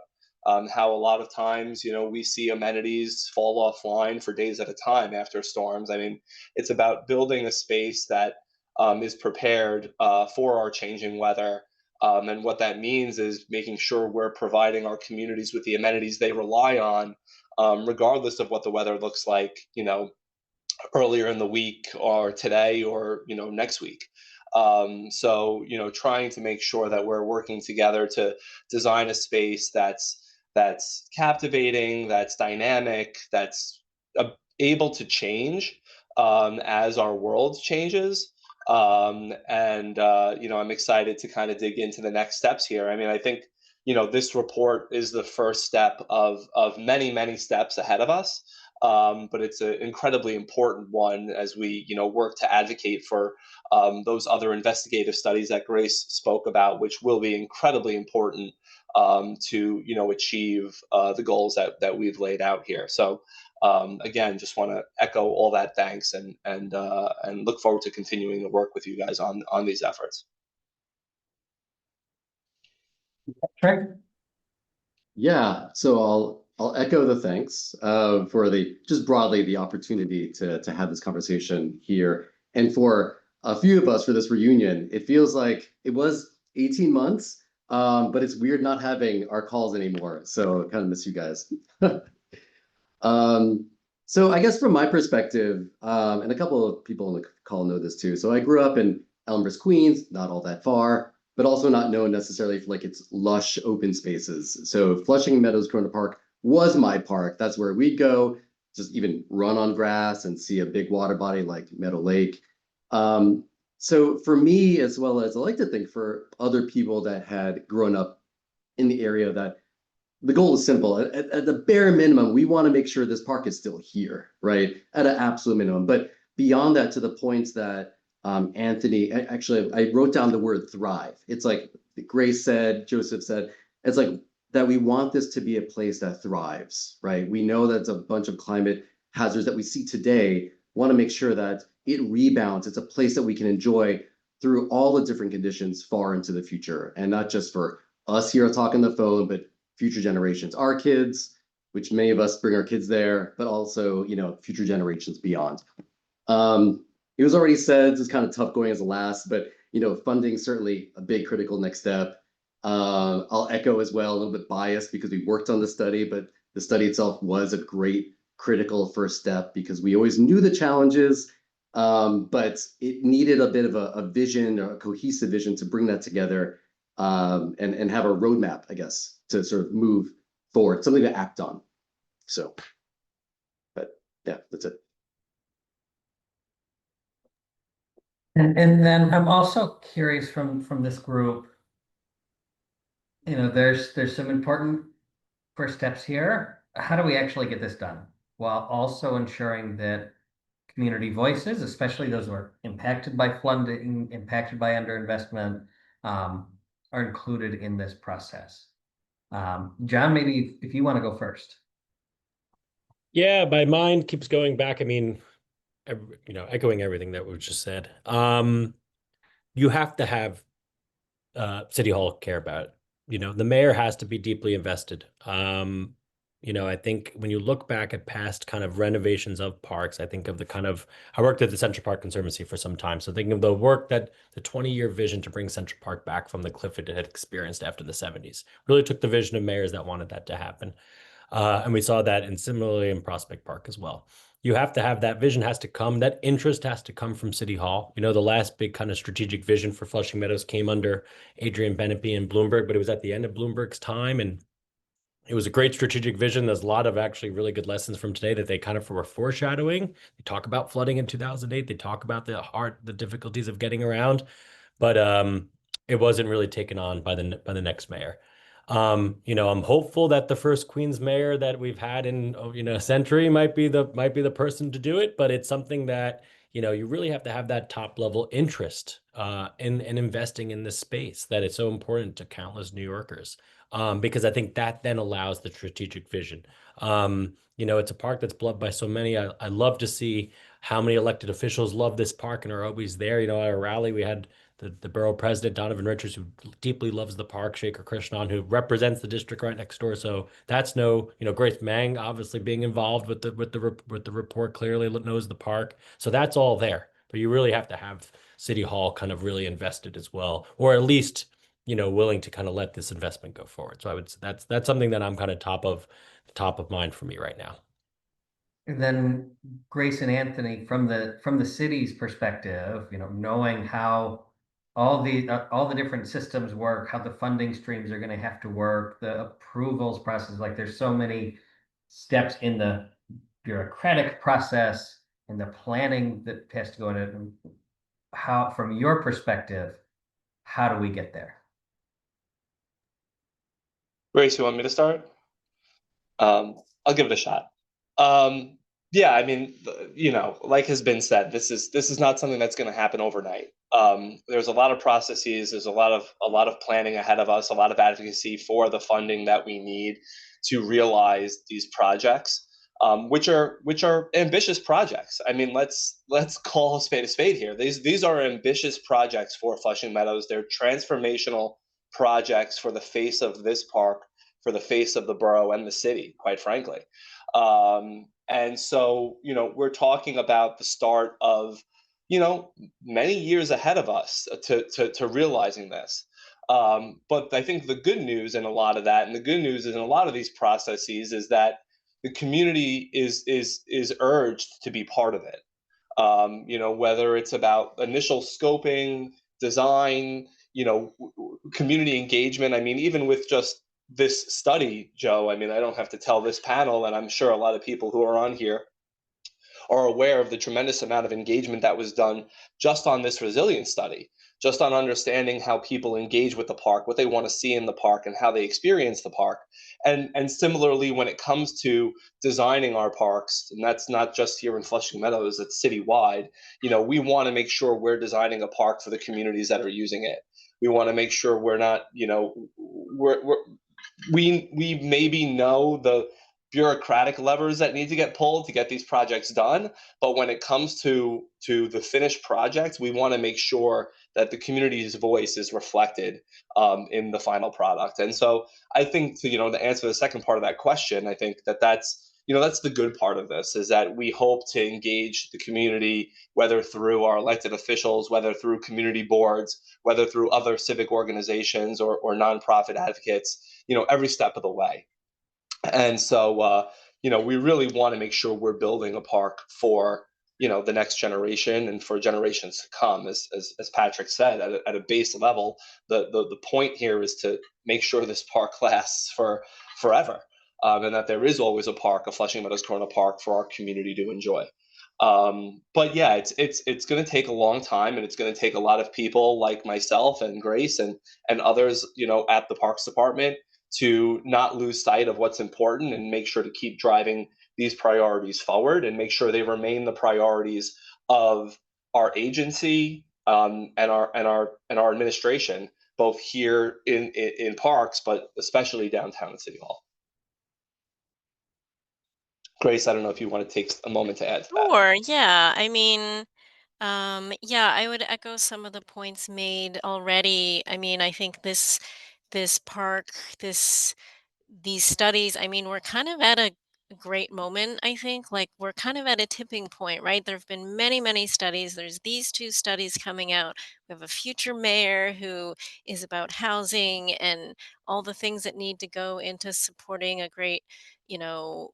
how a lot of times, we see amenities fall offline for days at a time after storms. I mean, it's about building a space that is prepared for our changing weather. And what that means is making sure we're providing our communities with the amenities they rely on, regardless of what the weather looks like, earlier in the week or today or, next week. So, trying to make sure that we're working together to design a space that's captivating, that's dynamic, that's able to change as our world changes. I'm excited to kind of dig into the next steps here. I mean, I think, this report is the first step of many, many steps ahead of us. But it's an incredibly important one as we, work to advocate for those other investigative studies that Grace spoke about, which will be incredibly important to, achieve the goals that we've laid out here. So again, just want to echo all that thanks and look forward to continuing to work with you guys on these efforts.
Trey?
Yeah, so I'll echo the thanks for just broadly the opportunity to have this conversation here, and for a few of us for this reunion. It feels like it was 18 months, but it's weird not having our calls anymore. So I kind of miss you guys. So I guess from my perspective, and a couple of people on the call know this too. So I grew up in Elmhurst, Queens, not all that far, but also not known necessarily for like its lush open spaces. So Flushing Meadows Corona Park was my park. That's where we'd go, just even run on grass and see a big water body like Meadow Lake. So for me, as well as I like to think for other people that had grown up in the area, that the goal is simple. At the bare minimum, we want to make sure this park is still here, right? At an absolute minimum. But beyond that, to the points that Anthony, actually, I wrote down the word thrive. It's like Grace said, Joseph said, it's like that we want this to be a place that thrives, right? We know that's a bunch of climate hazards that we see today. Want to make sure that it rebounds. It's a place that we can enjoy through all the different conditions far into the future, and not just for us here talking the phone, but future generations, our kids, which many of us bring our kids there, but also, you know, future generations beyond. It was already said, it's kind of tough going as a last, but, you know, funding certainly a big critical next step. I'll echo as well, a little bit biased because we worked on the study, but the study itself was a great critical first step because we always knew the challenges, but it needed a bit of a vision, or a cohesive vision to bring that together, and have a roadmap, I guess, to sort of move forward, something to act on. So, but yeah, that's it.
And then I'm also curious from this group, you know, there's some important first steps here. How do we actually get this done while also ensuring that community voices, especially those who are impacted by flooding, impacted by underinvestment, are included in this process? John, maybe if you want to go first.
Yeah, my mind keeps going back. I mean, you know, echoing everything that was just said. You have to have City Hall care about it. You know, the mayor has to be deeply invested. You know, I think when you look back at past kind of renovations of parks, I think of the kind of, I worked at the Central Park Conservancy for some time. So thinking of the work that the 20-year vision to bring Central Park back from the cliff it had experienced after the 70s really took the vision of mayors that wanted that to happen. And we saw that similarly in Prospect Park as well. You have to have that vision has to come, that interest has to come from City Hall. You know, the last big kind of strategic vision for Flushing Meadows came under Adrian Benepe and Bloomberg, but it was at the end of Bloomberg's time. And it was a great strategic vision. There's a lot of actually really good lessons from today that they kind of were foreshadowing. They talk about flooding in 2008. They talk about the difficulties of getting around, but it wasn't really taken on by the next mayor. You know, I'm hopeful that the first Queens mayor that we've had in, you know, a century might be the person to do it, but it's something that, you know, you really have to have that top level interest in investing in this space that is so important to countless New Yorkers. Because I think that then allows the strategic vision. You know, it's a park that's beloved by so many. I love to see how many elected officials love this park and are always there. You know, at a rally, we had the borough president, Donovan Richards, who deeply loves the park, Shaker Krishnan, who represents the district right next door. So that's no, you know, Grace Mang obviously being involved with the report, clearly knows the park. So that's all there. But you really have to have City Hall kind of really invested as well, or at least, you know, willing to kind of let this investment go forward. So I would, that's something that I'm kind of top of mind for me right now.
And then Grace and Anthony, from the city's perspective, you know, knowing how all the different systems work, how the funding streams are going to have to work, the approvals process, like there's so many steps in the bureaucratic process and the planning that has to go in it. And how, from your perspective, how do we get there?
Grace, you want me to start? I'll give it a shot. Yeah, I mean, you know, like has been said, this is not something that's going to happen overnight. There's a lot of processes, there's a lot of planning ahead of us, a lot of advocacy for the funding that we need to realize these projects, which are ambitious projects. I mean, let's call a spade here. These are ambitious projects for Flushing Meadows. They're transformational projects for the face of this park, for the face of the borough and the city, quite frankly. And so, you know, we're talking about the start of, you know, many years ahead of us to realizing this. But I think the good news in a lot of that, and the good news is in a lot of these processes, is that the community is urged to be part of it. You know, whether it's about initial scoping, design, you know, community engagement. I mean, even with just this study, Joe, I mean, I don't have to tell this panel, and I'm sure a lot of people who are on here are aware of the tremendous amount of engagement that was done just on this resilience study. just on understanding how people engage with the park, what they want to see in the park, and how they experience the park. And similarly, when it comes to designing our parks, and that's not just here in Flushing Meadows, it's citywide, we want to make sure we're designing a park for the communities that are using it. We want to make sure we're not, we maybe know the bureaucratic levers that need to get pulled to get these projects done, but when it comes to the finished project, we want to make sure that the community's voice is reflected in the final product. And so I think to answer the second part of that question, I think that's the good part of this, is that we hope to engage the community, whether through our elected officials, whether through community boards, whether through other civic organizations or nonprofit advocates, every step of the way. And so, we really want to make sure we're building a park for, the next generation and for generations to come. As Patrick said, at a base level, the point here is to make sure this park lasts for forever, and that there is always a park, a Flushing Meadows Corona Park, for our community to enjoy. But yeah, it's going to take a long time, and it's going to take a lot of people like myself and Grace and others, at the Parks Department, to not lose sight of what's important and make sure to keep driving these priorities forward and make sure they remain the priorities of our agency, and our administration, both here in parks, but especially downtown at City Hall. Grace, I don't know if you want to take a moment to add to that.
Sure, yeah. I mean, yeah, I would echo some of the points made already. I mean, I think this park, these studies, I mean, we're kind of at a great moment, I think. Like, we're kind of at a tipping point, right? There have been many, many studies. There's these two studies coming out. We have a future mayor who is about housing and all the things that need to go into supporting a great, you know,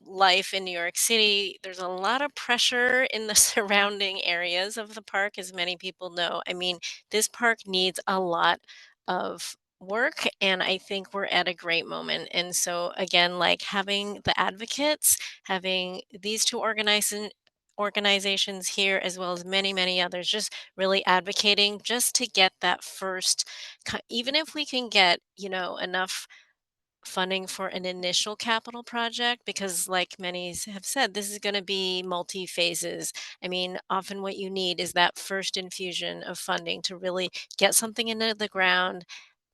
life in New York City. There's a lot of pressure in the surrounding areas of the park, as many people know. I mean, this park needs a lot of work, and I think we're at a great moment. And so, again, like having the advocates, having these two organizations here, as well as many, many others, just really advocating just to get that first, even if we can get, enough funding for an initial capital project, because like many have said, this is going to be multi phases. I mean, often what you need is that first infusion of funding to really get something into the ground,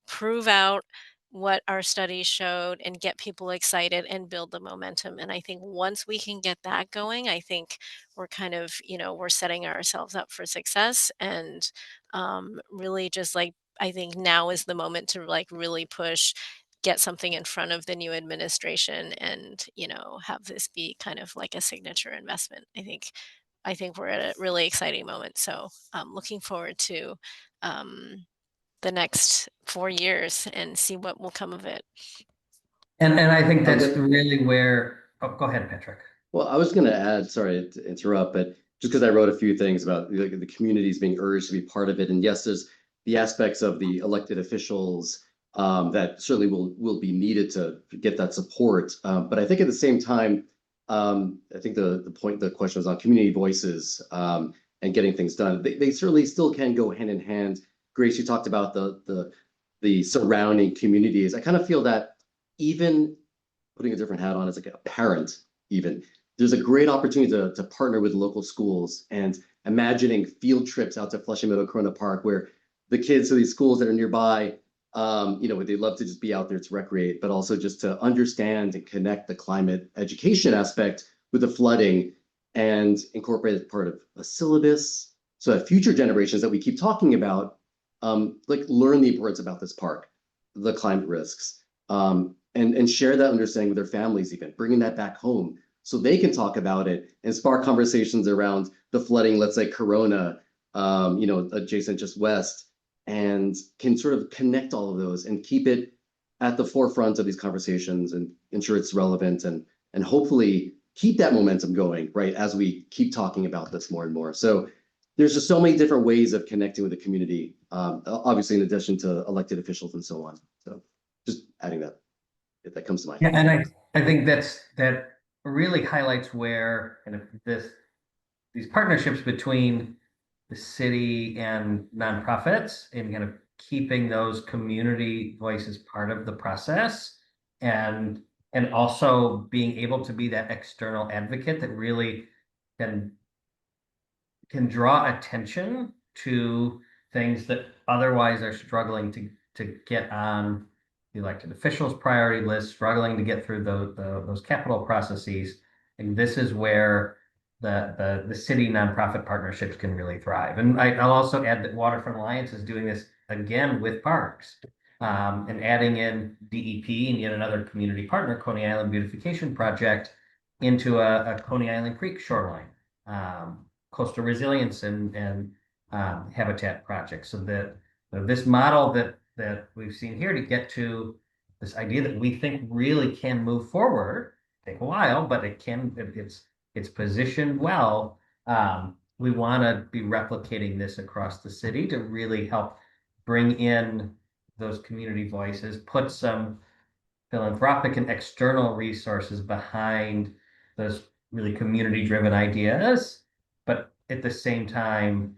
prove out what our studies showed, and get people excited and build the momentum. And I think once we can get that going, I think we're kind of, we're setting ourselves up for success. And really just like, I think now is the moment to like really push, get something in front of the new administration, and have this be kind of like a signature investment. I think we're at a really exciting moment. So looking forward to um, the next 4 years and see what will come of it.
And I think that's
good.
really where, oh, go ahead, Patrick.
Well, I was going to add, sorry to interrupt, but just because I wrote a few things about the communities being urged to be part of it. And yes, there's the aspects of the elected officials that certainly will be needed to get that support. But I think at the same time, I think the question was on community voices and getting things done. They certainly still can go hand in hand. Grace, you talked about the surrounding communities. I kind of feel that even putting a different hat on as like a parent, even there's a great opportunity to partner with local schools and imagining field trips out to Flushing Meadow Corona Park, where the kids of these schools that are nearby, they'd love to just be out there to recreate, but also just to understand and connect the climate education aspect with the flooding and incorporate it as part of a syllabus, so that future generations that we keep talking about, learn the importance about this park, the climate risks, and share that understanding with their families, even bringing that back home so they can talk about it and spark conversations around the flooding, let's say Corona, adjacent just west, and can sort of connect all of those and keep it at the forefront of these conversations and ensure it's relevant and hopefully keep that momentum going, right, as we keep talking about this more and more. So there's just so many different ways of connecting with the community, obviously in addition to elected officials and so on. So just adding that, if that comes to mind.
Yeah, and I think that really highlights where these partnerships between the city and nonprofits and kind of keeping those community voices part of the process, and also being able to be that external advocate that really can draw attention to things that otherwise are struggling to get on the elected officials' priority list, struggling to get through those capital processes. And this is where the city nonprofit partnerships can really thrive. And I'll also add that Waterfront Alliance is doing this again with parks, and adding in DEP and yet another community partner, Coney Island Beautification Project, into a Coney Island Creek shoreline. Coastal resilience and habitat projects. So that this model that we've seen here to get to this idea that we think really can move forward, take a while, but it's positioned well. We want to be replicating this across the city to really help bring in those community voices, put some philanthropic and external resources behind those really community-driven ideas, but at the same time,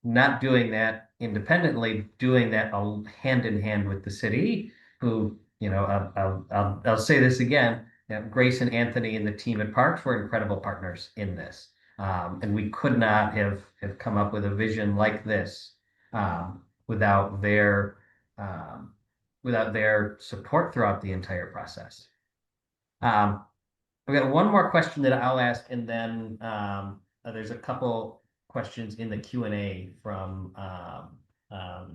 not doing that independently, doing that hand in hand with the city, who, I'll say this again, Grace and Anthony and the team at Parks were incredible partners in this. And we could not have come up with a vision like this without their support throughout the entire process. I've got one more question that I'll ask, and then there's a couple questions in the Q&A from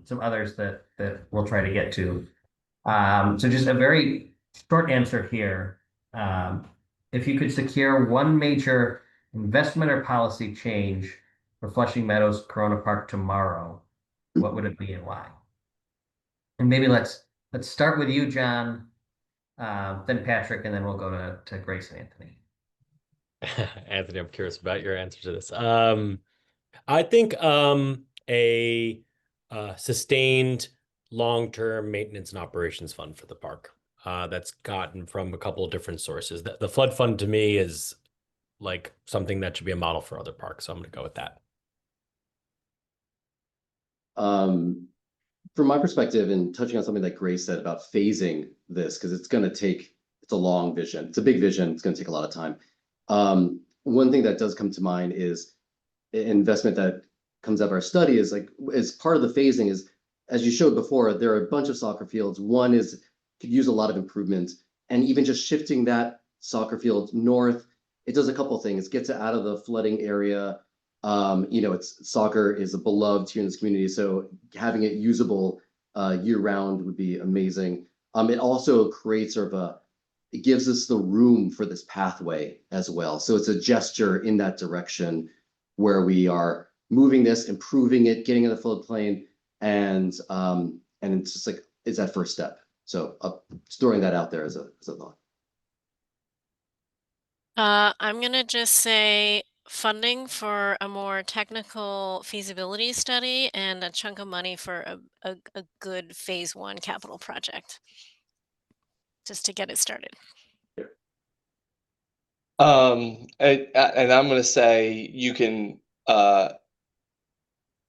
some others that we'll try to get to. So just a very short answer here. If you could secure one major investment or policy change for Flushing Meadows Corona Park tomorrow, what would it be and why? And maybe let's start with you, John, then Patrick, and then we'll go to Grace and Anthony.
Anthony, I'm curious about your answer to this. I think a sustained long-term maintenance and operations fund for the park that's gotten from a couple of different sources. The flood fund to me is like something that should be a model for other parks, so I'm going to go with that.
From my perspective, and touching on something that Grace said about phasing this, because it's a long vision. It's a big vision. It's going to take a lot of time. One thing that does come to mind is investment that comes out of our study is like, as part of the phasing is, as you showed before, there are a bunch of soccer fields. One could use a lot of improvements, and even just shifting that soccer field north, it does a couple of things. It gets it out of the flooding area. Soccer is a beloved here in this community, so having it usable year round would be amazing. It also creates it gives us the room for this pathway as well. So it's a gesture in that direction where we are moving this, improving it, getting in the floodplain, and it's just like, it's that first step. So just throwing that out there as a thought.
I'm going to just say funding for a more technical feasibility study and a chunk of money for a good phase 1 capital project, just to get it started.
And I'm going to say you can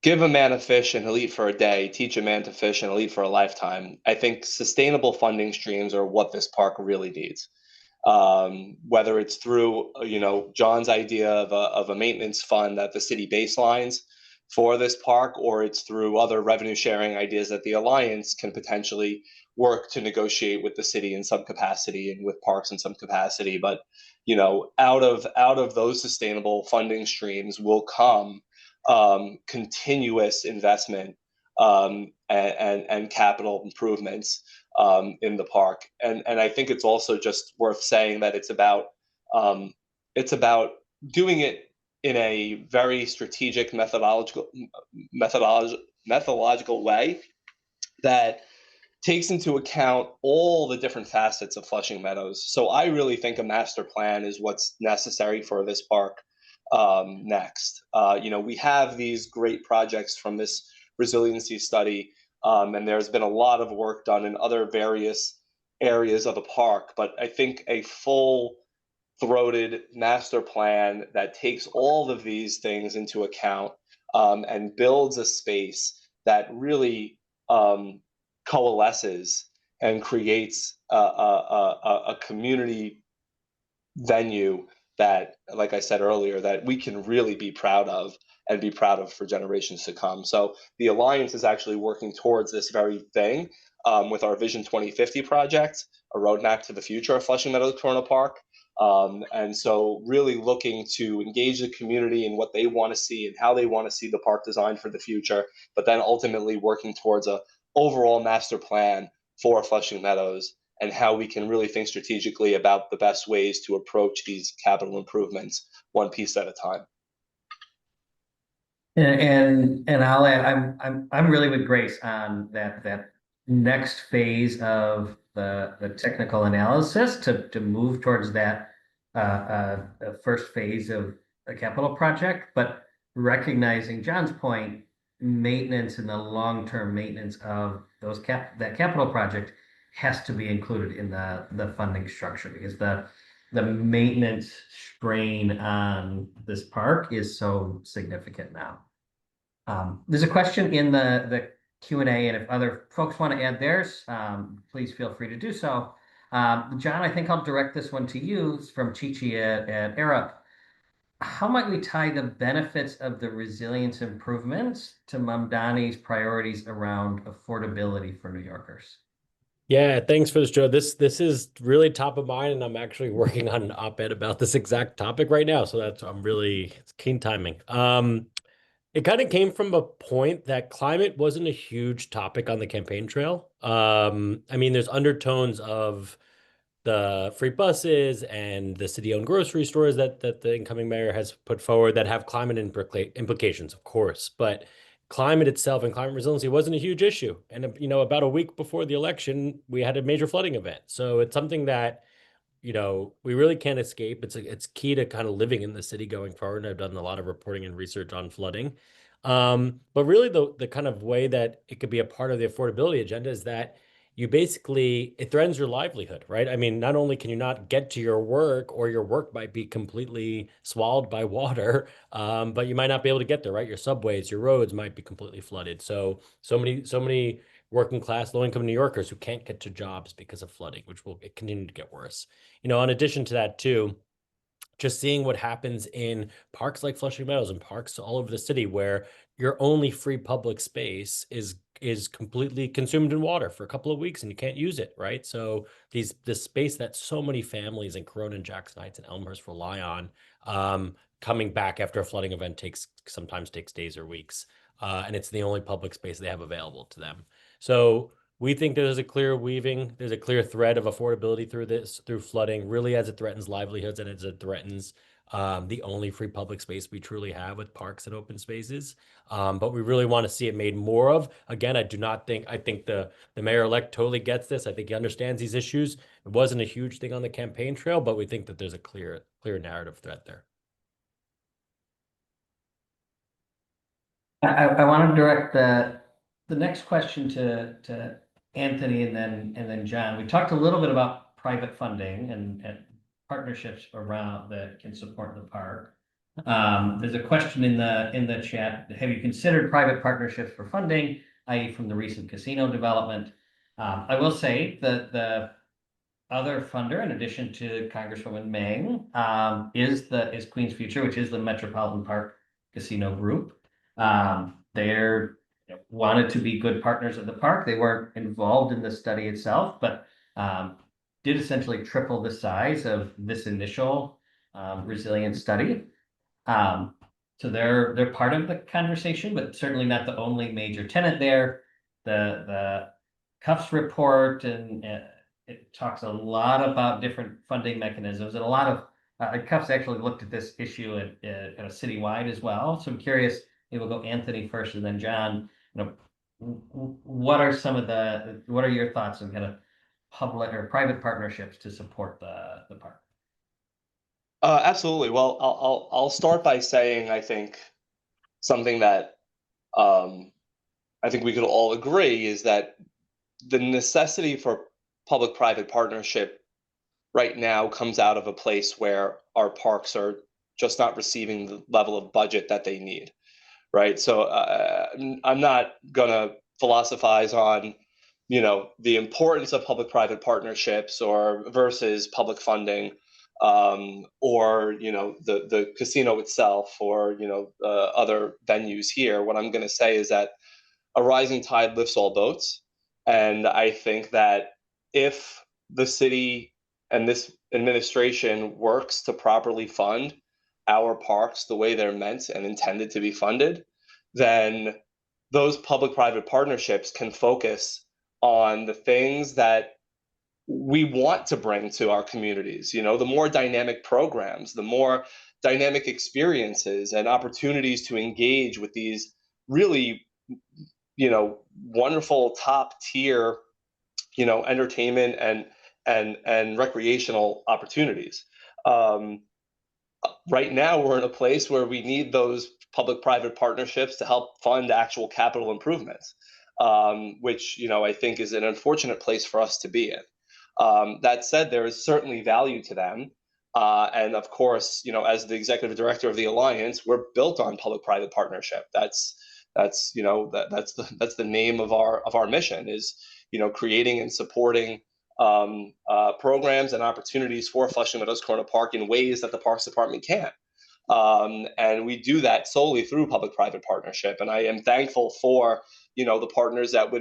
give a man a fish and he'll eat for a day, teach a man to fish and he'll eat for a lifetime. I think sustainable funding streams are what this park really needs. Whether it's through, John's idea of a maintenance fund that the city baselines for this park, or it's through other revenue sharing ideas that the Alliance can potentially work to negotiate with the city in some capacity and with parks in some capacity. But, out of those sustainable funding streams will come continuous investment and capital improvements in the park. And I think it's also just worth saying that it's about doing it in a very strategic methodological way that takes into account all the different facets of Flushing Meadows. So I really think a master plan is what's necessary for this park next. We have these great projects from this resiliency study, and there's been a lot of work done in other various areas of the park, but I think a full-throated master plan that takes all of these things into account and builds a space that really coalesces and creates a community venue that, like I said earlier, that we can really be proud of and be proud of for generations to come. So the Alliance is actually working towards this very thing with our Vision 2050 project, a roadmap to the future of Flushing Meadows Corona Park. And so really looking to engage the community in what they want to see and how they want to see the park designed for the future, but then ultimately working towards a overall master plan for Flushing Meadows and how we can really think strategically about the best ways to approach these capital improvements one piece at a time.
And I'll add, I'm really with Grace on that next phase of the technical analysis to move towards that first phase of a capital project, but recognizing John's point, maintenance and the long-term maintenance of those that capital project has to be included in the funding structure, because the maintenance strain on this park is so significant now. There's a question in the Q&A, and if other folks want to add theirs, please feel free to do so. John, I think I'll direct this one to you. It's from Chichi at AKRF. How might we tie the benefits of the resilience improvements to Mamdani's priorities around affordability for New Yorkers?
Yeah, thanks for this, Joe. This is really top of mind, and I'm actually working on an op-ed about this exact topic right now. So it's keen timing. It kind of came from a point that climate wasn't a huge topic on the campaign trail. I mean, there's undertones of the free buses and the city-owned grocery stores that the incoming mayor has put forward that have climate implications, of course. But climate itself and climate resiliency wasn't a huge issue. And, you know, about a week before the election, we had a major flooding event. So it's something that, you know, we really can't escape. It's key to kind of living in the city going forward. And I've done a lot of reporting and research on flooding. But really the kind of way that it could be a part of the affordability agenda is that it threatens your livelihood, right? I mean, not only can you not get to your work, or your work might be completely swallowed by water, but you might not be able to get there, right? Your subways, your roads might be completely flooded. So many working class, low income New Yorkers who can't get to jobs because of flooding, which will continue to get worse. You know, in addition to that too, just seeing what happens in parks like Flushing Meadows and parks all over the city where your only free public space is completely consumed in water for a couple of weeks and you can't use it, right? So this space that so many families in Corona and Jackson Heights and Elmhurst rely on, coming back after a flooding event sometimes takes days or weeks. And it's the only public space they have available to them. So we think there's a clear thread of affordability through flooding, really, as it threatens livelihoods and as it threatens the only free public space we truly have with parks and open spaces. But we really want to see it made more of. Again, I think the mayor-elect totally gets this. I think he understands these issues. It wasn't a huge thing on the campaign trail, but we think that there's a clear narrative thread there.
I want to direct the next question to Anthony and then John. We talked a little bit about private funding and partnerships around that can support the park. There's a question in the chat. Have you considered private partnerships for funding, i.e. from the recent casino development? I will say that the other funder, in addition to Congresswoman Meng, is Queens Future, which is the Metropolitan Park Casino Group. They're wanted to be good partners of the park. They weren't involved in the study itself, but did essentially triple the size of this initial resilience study. So they're part of the conversation, but certainly not the only major tenant there. The Cuffs report and it talks a lot about different funding mechanisms, and a lot of Cuffs actually looked at this issue at a citywide as well. So I'm curious. Maybe we'll go Anthony first and then John. You know, what are your thoughts on kind of public or private partnerships to support the park?
Absolutely. Well, I'll start by saying I think something that I think we could all agree is that the necessity for public-private partnership right now comes out of a place where our parks are just not receiving the level of budget that they need. right? So I'm not gonna philosophize on, the importance of public-private partnerships or versus public funding, or the casino itself, or other venues here. What I'm going to say is that a rising tide lifts all boats, and I think that if the city and this administration works to properly fund our parks the way they're meant and intended to be funded, then those public-private partnerships can focus on the things that we want to bring to our communities. The more dynamic programs, the more dynamic experiences and opportunities to engage with these really, wonderful top tier, entertainment and recreational opportunities. Right now, we're in a place where we need those public-private partnerships to help fund actual capital improvements, which I think is an unfortunate place for us to be in. That said, there is certainly value to them, and of course, as the executive director of the Alliance, we're built on public-private partnership. That's the name of our mission, is creating and supporting programs and opportunities for Flushing Meadows Corona Park in ways that the Parks Department can't. And we do that solely through public-private partnership. And I am thankful for the partners that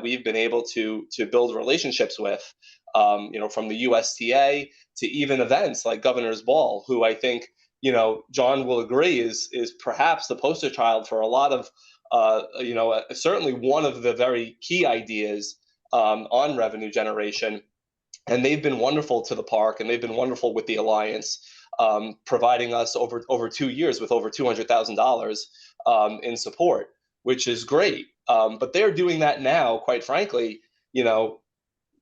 we've been able to build relationships with, from the USTA to even events like Governor's Ball, who I think John will agree is perhaps the poster child for a lot of certainly one of the very key ideas on revenue generation. And they've been wonderful to the park, and they've been wonderful with the Alliance, providing us over 2 years with over $200,000 in support, which is great. But they're doing that now, quite frankly,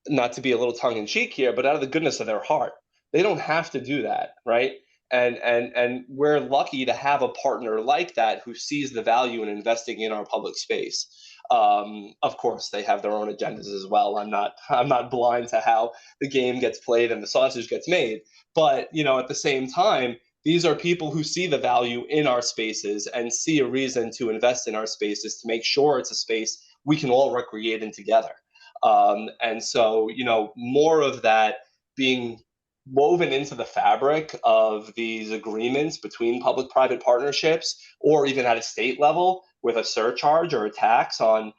not to be a little tongue in cheek here, but out of the goodness of their heart. They don't have to do that, right? And we're lucky to have a partner like that who sees the value in investing in our public space. Of course, they have their own agendas as well. I'm not blind to how the game gets played and the sausage gets made. But at the same time, these are people who see the value in our spaces and see a reason to invest in our spaces to make sure it's a space we can all recreate in together. And so, more of that being woven into the fabric of these agreements between public-private partnerships, or even at a state level with a surcharge or a tax on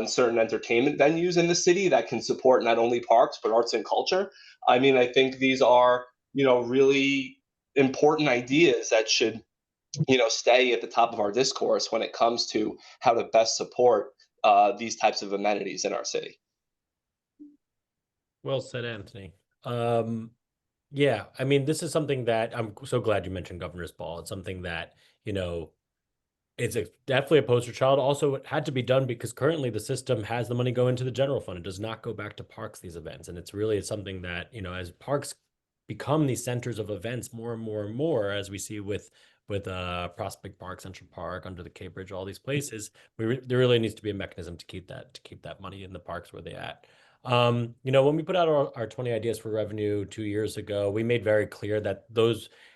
certain entertainment venues in the city that can support not only parks but arts and culture. I mean, I think these are really important ideas that should stay at the top of our discourse when it comes to how to best support these types of amenities in our city.
Well said, Anthony. Yeah, I mean, this is something that I'm so glad you mentioned Governor's Ball. It's something that, it's definitely a poster child. Also, it had to be done because currently the system has the money go into the general fund. It does not go back to parks, these events. And it's really something that, as parks become these centers of events more and more and more, as we see with Prospect Park, Central Park, under the Cape Bridge, all these places, there really needs to be a mechanism to keep that money in the parks where they're at. When we put out our 20 ideas for revenue 2 years ago, we made very clear that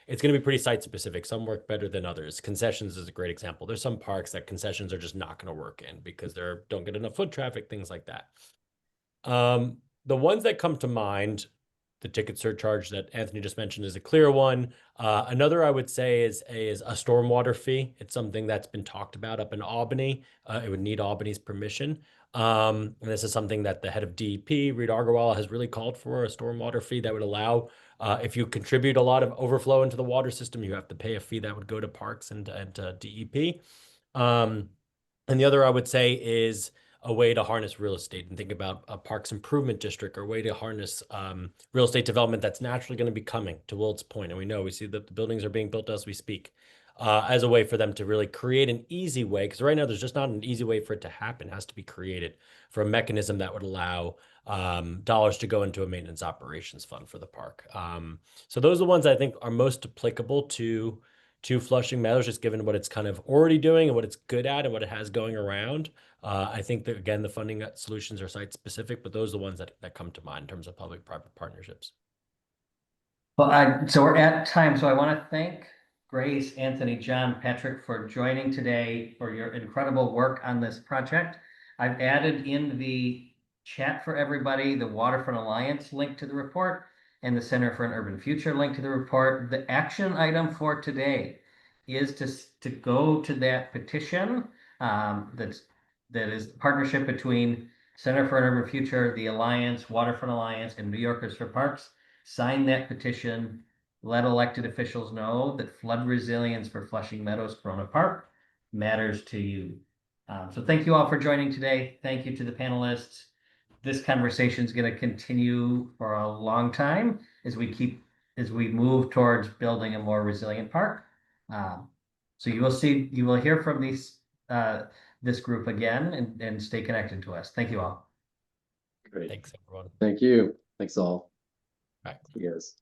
it's going to be pretty site specific. Some work better than others. Concessions is a great example. There's some parks that concessions are just not going to work in because they don't get enough foot traffic, things like that. The ones that come to mind, the ticket surcharge that Anthony just mentioned is a clear one. Another I would say is a stormwater fee. It's something that's been talked about up in Albany. It would need Albany's permission. And this is something that the head of DEP, Reed Agarwal, has really called for, a stormwater fee that would allow, if you contribute a lot of overflow into the water system, you have to pay a fee that would go to parks and DEP. And the other I would say is a way to harness real estate and think about a parks improvement district, or a way to harness real estate development that's naturally going to be coming, to Wilt's point. And we see that the buildings are being built as we speak, as a way for them to really create an easy way, because right now there's just not an easy way for it to happen. It has to be created for a mechanism that would allow dollars to go into a maintenance operations fund for the park. So those are the ones I think are most applicable to Flushing Meadows, just given what it's kind of already doing and what it's good at and what it has going around. I think that, again, the funding solutions are site specific, but those are the ones that come to mind in terms of public-private partnerships.
Well, so we're at time, so I want to thank Grace, Anthony, John, Patrick for joining today for your incredible work on this project. I've added in the chat for everybody the Waterfront Alliance link to the report and the Center for an Urban Future link to the report. The action item for today is to go to that petition that is the partnership between Center for an Urban Future, the Alliance, Waterfront Alliance, and New Yorkers for Parks. Sign that petition. Let elected officials know that flood resilience for Flushing Meadows Corona Park matters to you. So thank you all for joining today. Thank you to the panelists. This conversation is going to continue for a long time as we move towards building a more resilient park. So you will hear from this group again and stay connected to us. Thank you all.
Great.
Thanks, everyone.
Thank you. Thanks all.
Bye.
You guys.